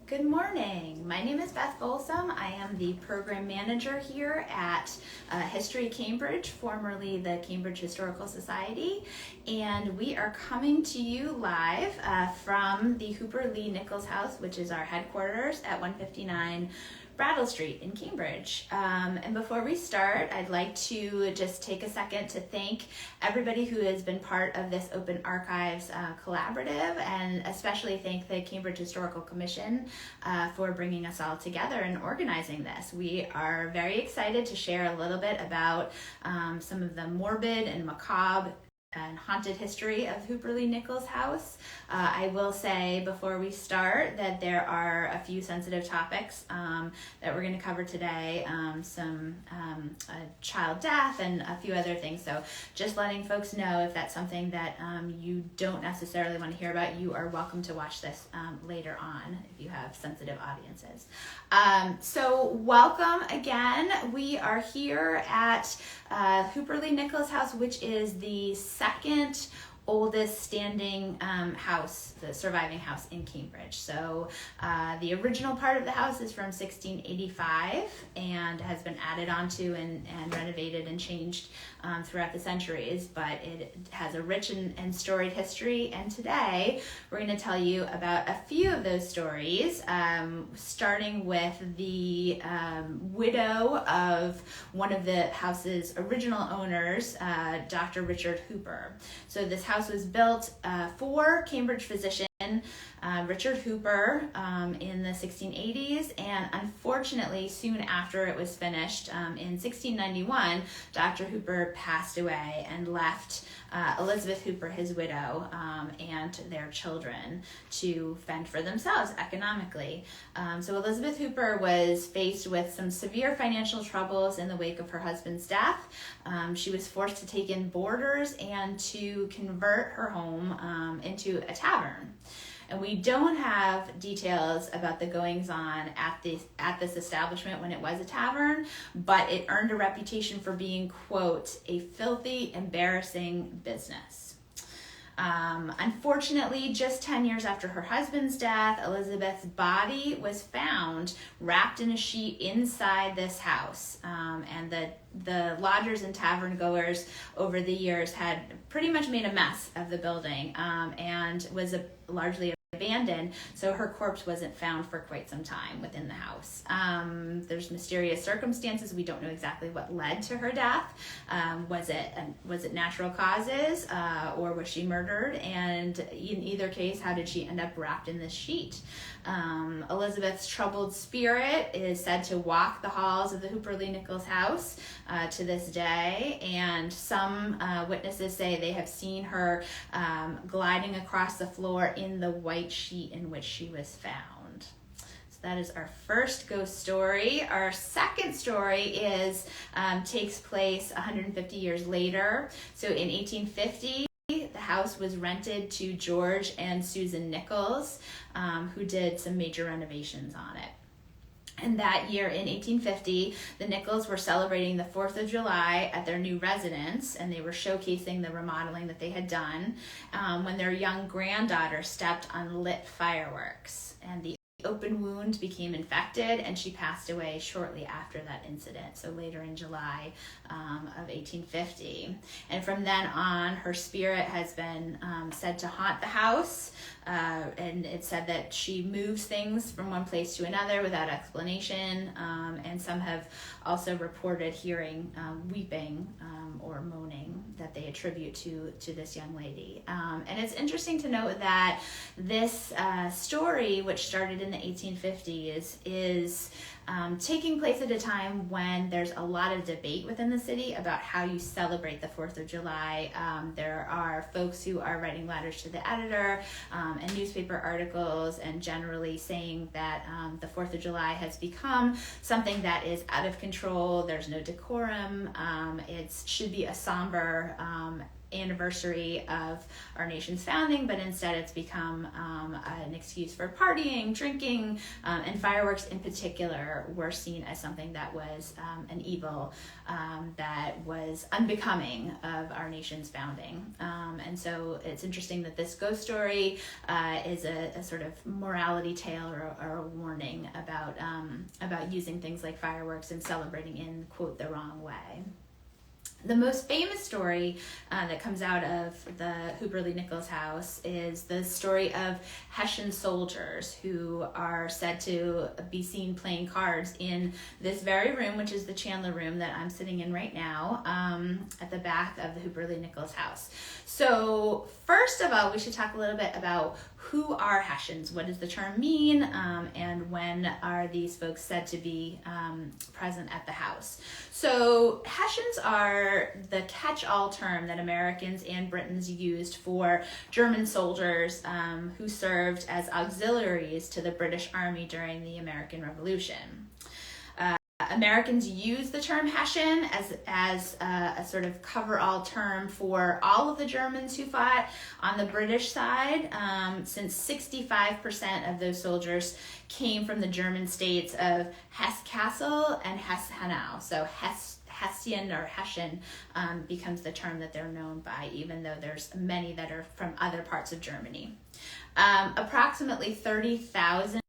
Good morning. My name is Beth Folsom. I am the program manager here at History Cambridge, formerly the Cambridge Historical Society, and we are coming to you live from the Hooper-Lee-Nichols house, which is our headquarters at 159 Brattle Street in Cambridge. And before we start, I'd like to just take a second to thank everybody who has been part of this Open Archives collaborative, and especially thank the Cambridge Historical Commission for bringing us all together and organizing this. We are very excited to share a little bit about some of the morbid and macabre and haunted history of Hooper-Lee-Nichols house. I will say before we start that there are a few sensitive topics that we're going to cover today, some child death and a few other things. So just letting folks know, if that's something that you don't necessarily want to hear about, you are welcome to watch this later on if you have sensitive audiences. So welcome again. We are here at Hooper-Lee-Nichols house, which is the second oldest standing house, the surviving house in Cambridge. So the original part of the house is from 1685 and has been added onto and renovated and changed throughout the centuries, but it has a rich and storied history. And today we're going to tell you about a few of those stories, starting with the widow of one of the house's original owners, Dr. Richard Hooper. So this house was built for Cambridge physician Richard Hooper in the 1680s, and unfortunately soon after it was finished in 1691, Dr. Hooper passed away and left Elizabeth Hooper, his widow, and their children to fend for themselves economically. So Elizabeth Hooper was faced with some severe financial troubles in the wake of her husband's death. She was forced to take in boarders and to convert her home into a tavern. And we don't have details about the goings-on at this establishment when it was a tavern, but it earned a reputation for being, quote, a filthy, embarrassing business. Unfortunately, just 10 years after her husband's death, Elizabeth's body was found wrapped in a sheet inside this house. And the lodgers and tavern goers over the years had pretty much made a mess of the building and was largely abandoned, so her corpse wasn't found for quite some time within the house. There's mysterious circumstances. We don't know exactly what led to her death. Was it natural causes, or was she murdered? And in either case, how did she end up wrapped in this sheet? Elizabeth's troubled spirit is said to walk the halls of the Hooper-Lee-Nichols house to this day, and some witnesses say they have seen her gliding across the floor in the white sheet in which she was found. So that is our first ghost story. Our second story takes place 150 years later. So in 1850, the house was rented to George and Susan Nichols, who did some major renovations on it. And that year in 1850, the Nichols were celebrating the 4th of July at their new residence, and they were showcasing the remodeling that they had done when their young granddaughter stepped on lit fireworks. And the open wound became infected, and she passed away shortly after that incident, so later in July of 1850. And from then on, her spirit has been said to haunt the house, and it's said that she moves things from one place to another without explanation, and some have also reported hearing weeping or moaning that they attribute to this young lady. And it's interesting to note that this story, which started in the 1850s, is taking place at a time when there's a lot of debate within the city about how you celebrate the 4th of July. There are folks who are writing letters to the editor and newspaper articles and generally saying that the 4th of July has become something that is out of control. There's no decorum. It should be a somber anniversary of our nation's founding, but instead it's become an excuse for partying, drinking, and fireworks in particular were seen as something that was an evil that was unbecoming of our nation's founding. And so it's interesting that this ghost story is a sort of morality tale or a warning about using things like fireworks and celebrating in, quote, the wrong way. The most famous story that comes out of the Hooper-Lee-Nichols house is the story of Hessian soldiers who are said to be seen playing cards in this very room, which is the Chandler room that I'm sitting in right now, at the back of the Hooper-Lee-Nichols house. So first of all, we should talk a little bit about who are Hessians, what does the term mean, and when are these folks said to be present at the house. So Hessians are the catch-all term that Americans and Britons used for German soldiers who served as auxiliaries to the British Army during the American Revolution. Americans use the term Hessian as a sort of cover-all term for all of the Germans who fought on the British side, since 65% of those soldiers came from the German states of Hesse-Kassel and Hesse-Hanau. So Hessian or Hessian becomes the term that they're known by, even though there's many that are from other parts of Germany. Approximately 30,000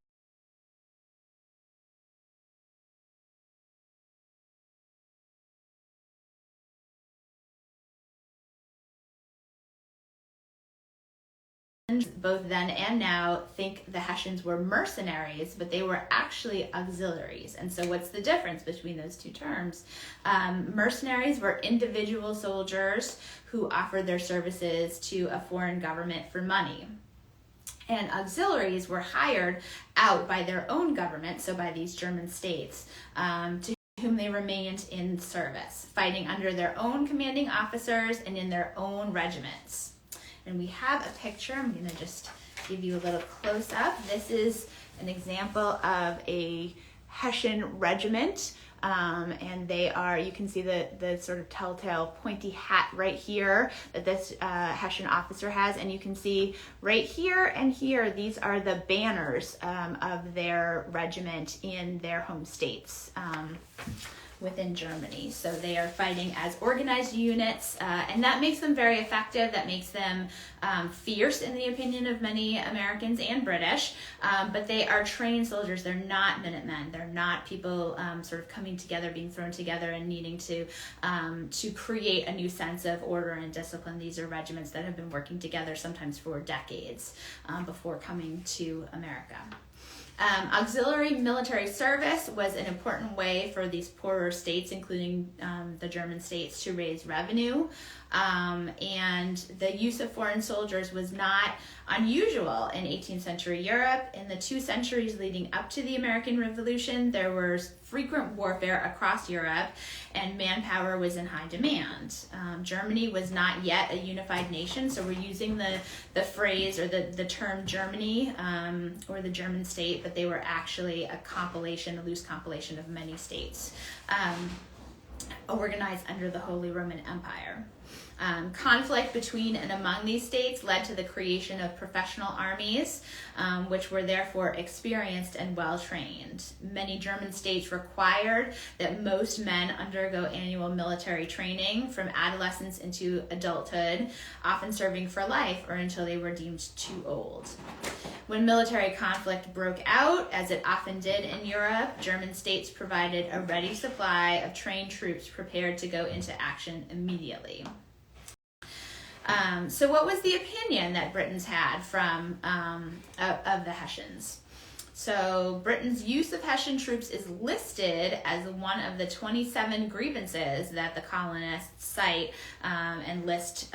both then and now think the Hessians were mercenaries, but they were actually auxiliaries. And so what's the difference between those two terms? Mercenaries were individual soldiers who offered their services to a foreign government for money. And auxiliaries were hired out by their own government, so by these German states, to whom they remained in service, fighting under their own commanding officers and in their own regiments. And we have a picture. I'm going to just give you a little close-up. This is an example of a Hessian regiment. And they are, you can see the sort of telltale pointy hat right here that this Hessian officer has. And you can see right here and here, these are the banners of their regiment in their home states. Within Germany. So they are fighting as organized units, and that makes them very effective. That makes them fierce in the opinion of many Americans and British, but they are trained soldiers. They're not Minutemen. They're not people sort of coming together, being thrown together and needing to create a new sense of order and discipline. These are regiments that have been working together sometimes for decades before coming to America. Auxiliary military service was an important way for these poorer states, including the German states, to raise revenue. And the use of foreign soldiers was not unusual in 18th century Europe. In the 2 centuries leading up to the American Revolution, there was frequent warfare across Europe, and manpower was in high demand. Germany was not yet a unified nation, so we're using the phrase or the term Germany or the German state, but they were actually a loose compilation of many states organized under the Holy Roman Empire. Conflict between and among these states led to the creation of professional armies, which were therefore experienced and well-trained. Many German states required that most men undergo annual military training from adolescence into adulthood, often serving for life or until they were deemed too old. When military conflict broke out, as it often did in Europe, German states provided a ready supply of trained troops prepared to go into action immediately. So what was the opinion that Britons had from of the Hessians? So Britain's use of Hessian troops is listed as one of the 27 grievances that the colonists cite and list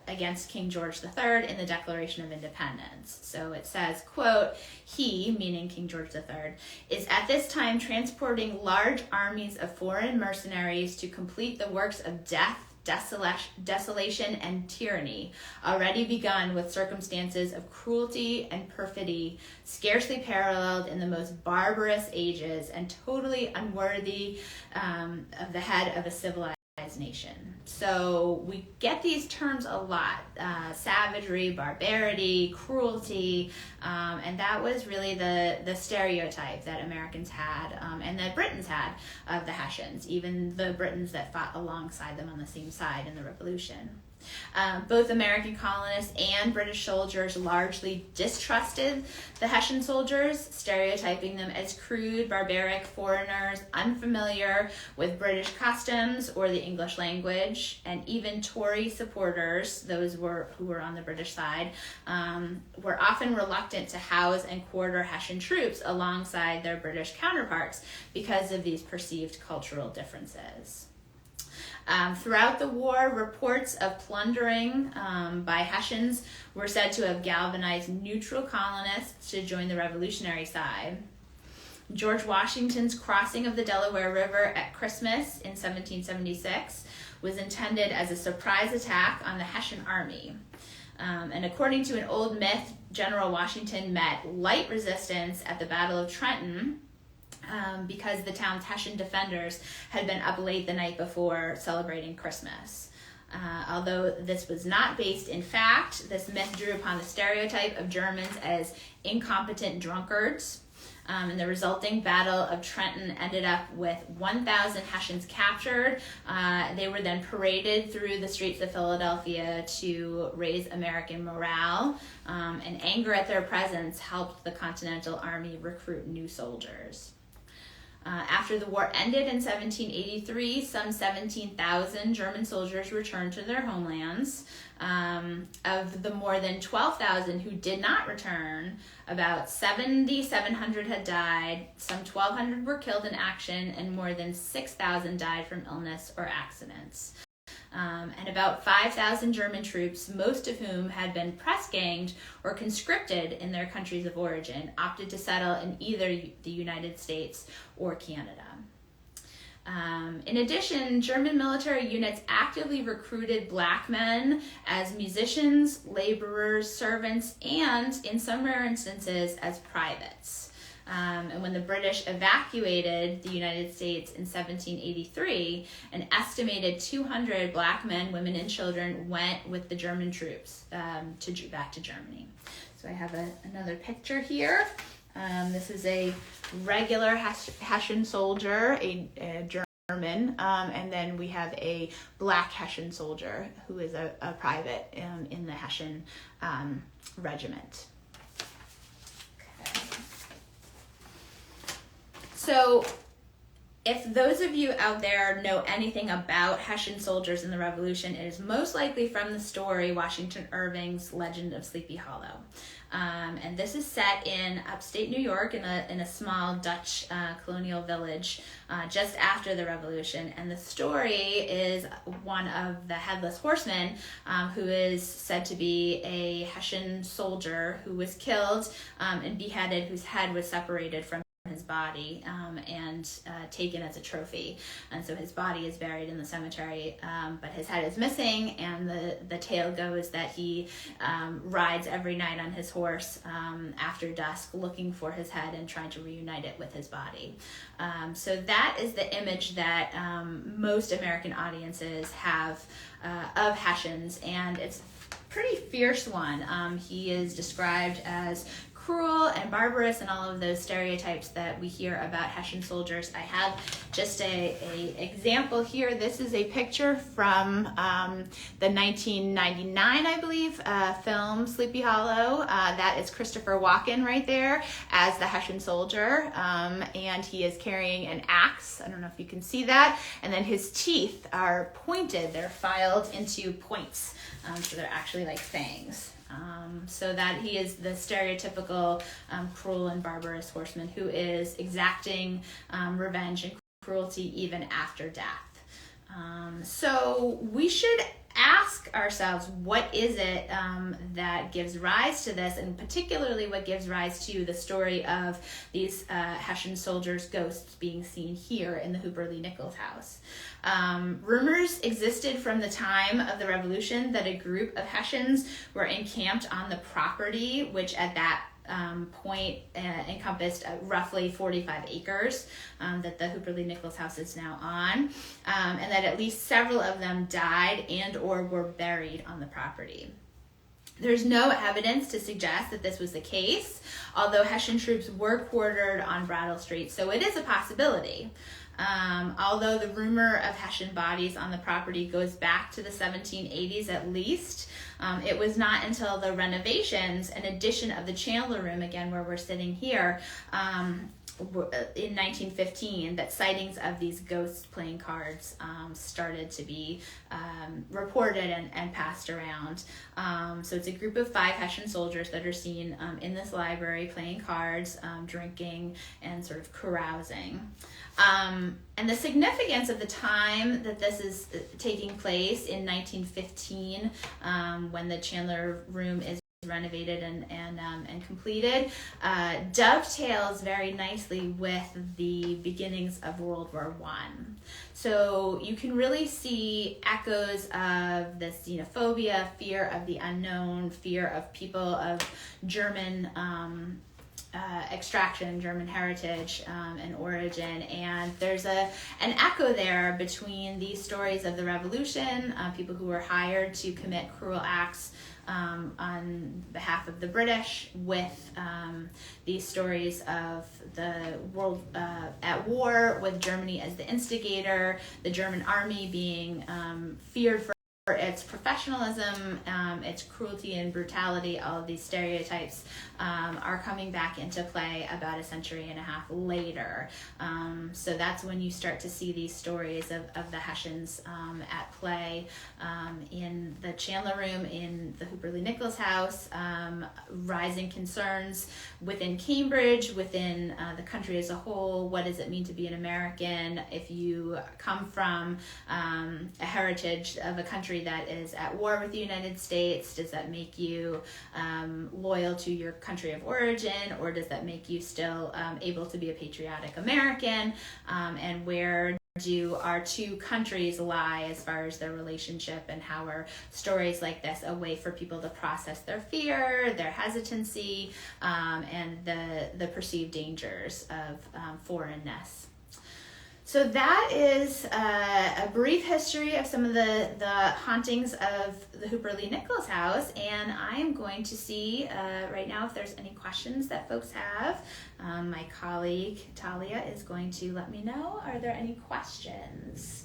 against King George III in the Declaration of Independence. So it says, quote, "He," meaning King George III, "is at this time transporting large armies of foreign mercenaries to complete the works of death, desolation, and tyranny, already begun with circumstances of cruelty and perfidy, scarcely paralleled in the most barbarous ages, and totally unworthy of the head of a civilized nation. So we get these terms a lot: savagery, barbarity, cruelty, and that was really the stereotype that Americans had and that Britons had of the Hessians, even the Britons that fought alongside them on the same side in the Revolution. Both American colonists and British soldiers largely distrusted the Hessian soldiers, stereotyping them as crude, barbaric foreigners, unfamiliar with British customs or the English language, and even Tory supporters, those who were on the British side, were often reluctant to house and quarter Hessian troops alongside their British counterparts because of these perceived cultural differences. Throughout the war, reports of plundering by Hessians were said to have galvanized neutral colonists to join the revolutionary side. George Washington's crossing of the Delaware River at Christmas in 1776 was intended as a surprise attack on the Hessian army. And according to an old myth, General Washington met light resistance at the Battle of Trenton, because the town's Hessian defenders had been up late the night before celebrating Christmas. Although this was not based in fact, this myth drew upon the stereotype of Germans as incompetent drunkards. And the resulting Battle of Trenton ended up with 1,000 Hessians captured. They were then paraded through the streets of Philadelphia to raise American morale, and anger at their presence helped the Continental Army recruit new soldiers. After the war ended in 1783, some 17,000 German soldiers returned to their homelands. Of the more than 12,000 who did not return, about 7,700 had died, some 1,200 were killed in action, and more than 6,000 died from illness or accidents. And about 5,000 German troops, most of whom had been press-ganged or conscripted in their countries of origin, opted to settle in either the United States or Canada. In addition, German military units actively recruited black men as musicians, laborers, servants, and, in some rare instances, as privates. And when the British evacuated the United States in 1783, an estimated 200 black men, women, and children went with the German troops back to Germany. So I have another picture here. This is a regular Hessian soldier, a German, and then we have a black Hessian soldier who is a private in the Hessian regiment. So if those of you out there know anything about Hessian soldiers in the Revolution, it is most likely from the story Washington Irving's Legend of Sleepy Hollow. And this is set in upstate New York in a small Dutch colonial village just after the Revolution. And the story is one of the Headless Horsemen, who is said to be a Hessian soldier who was killed and beheaded, whose head was separated from his body and taken as a trophy. And so his body is buried in the cemetery, but his head is missing, and the tale goes that he rides every night on his horse after dusk looking for his head and trying to reunite it with his body. So that is the image that most American audiences have of Hessians, and it's a pretty fierce one. He is described as cruel and barbarous and all of those stereotypes that we hear about Hessian soldiers. I have just a example here. This is a picture from the 1999, I believe, film Sleepy Hollow. That is Christopher Walken right there as the Hessian soldier, and he is carrying an axe. I don't know if you can see that. And then his teeth are pointed. They're filed into points, so they're actually like fangs. So that he is the stereotypical cruel and barbarous horseman who is exacting revenge and cruelty even after death. So we should ask ourselves, what is it that gives rise to this, and particularly what gives rise to the story of these Hessian soldiers' ghosts being seen here in the Hooper-Lee-Nichols house. Rumors existed from the time of the Revolution that a group of Hessians were encamped on the property, which at that point encompassed roughly 45 acres that the Hooper-Lee-Nichols house is now on, and that at least several of them died and or were buried on the property. There's no evidence to suggest that this was the case, although Hessian troops were quartered on Brattle Street, so it is a possibility. Although the rumor of Hessian bodies on the property goes back to the 1780s at least, it was not until the renovations and addition of the Chandler Room, again where we're sitting here, in 1915 that sightings of these ghosts playing cards started to be reported and passed around. So it's a group of 5 Hessian soldiers that are seen in this library playing cards, drinking, and sort of carousing. And the significance of the time that this is taking place in 1915, when the Chandler Room is renovated and completed, dovetails very nicely with the beginnings of World War I. So you can really see echoes of this xenophobia, fear of the unknown, fear of people of German extraction, German heritage and origin, and there's an echo there between these stories of the Revolution, people who were hired to commit cruel acts on behalf of the British, with these stories of the world at war with Germany as the instigator, the German army being feared for its professionalism, its cruelty and brutality. All of these stereotypes are coming back into play about a century and a half later. So that's when you start to see these stories of the Hessians at play in the Chandler Room, in the Hooper-Lee-Nichols house, rising concerns within Cambridge, within the country as a whole. What does it mean to be an American if you come from a heritage of a country that is at war with the United States? Does that make you loyal to your country of origin, or does that make you still able to be a patriotic American? And where do our two countries lie as far as their relationship, and how are stories like this a way for people to process their fear, their hesitancy, and the perceived dangers of foreignness? So that is a brief history of some of the hauntings of the Hooper-Lee-Nichols house, and I'm going to see right now if there's any questions that folks have. My colleague Talia is going to let me know. Are there any questions?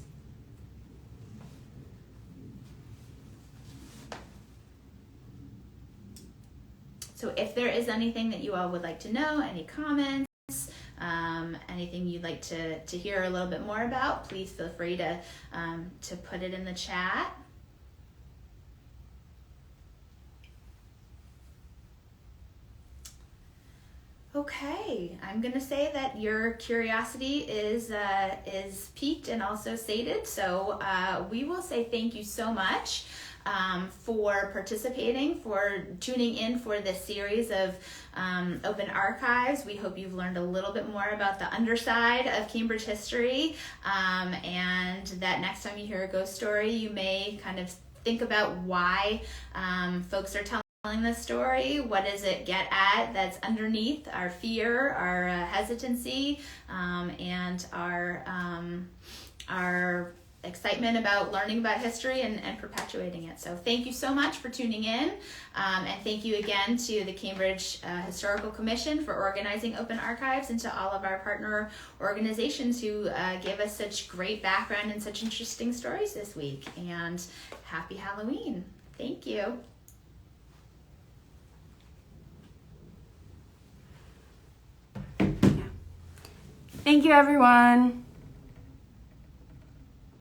So if there is anything that you all would like to know, any comments, anything you'd like to hear a little bit more about, please feel free to put it in the chat. Okay, I'm gonna say that your curiosity is piqued and also sated. So we will say thank you so much for participating, for tuning in for this series of Open Archives. We hope you've learned a little bit more about the underside of Cambridge history, and that next time you hear a ghost story, you may kind of think about why folks are telling this story. What does it get at that's underneath our fear, our hesitancy, and our excitement about learning about history and perpetuating it. So thank you so much for tuning in, and thank you again to the Cambridge Historical Commission for organizing Open Archives, and to all of our partner organizations who gave us such great background and such interesting stories this week. And happy Halloween. Thank you. Thank you, everyone.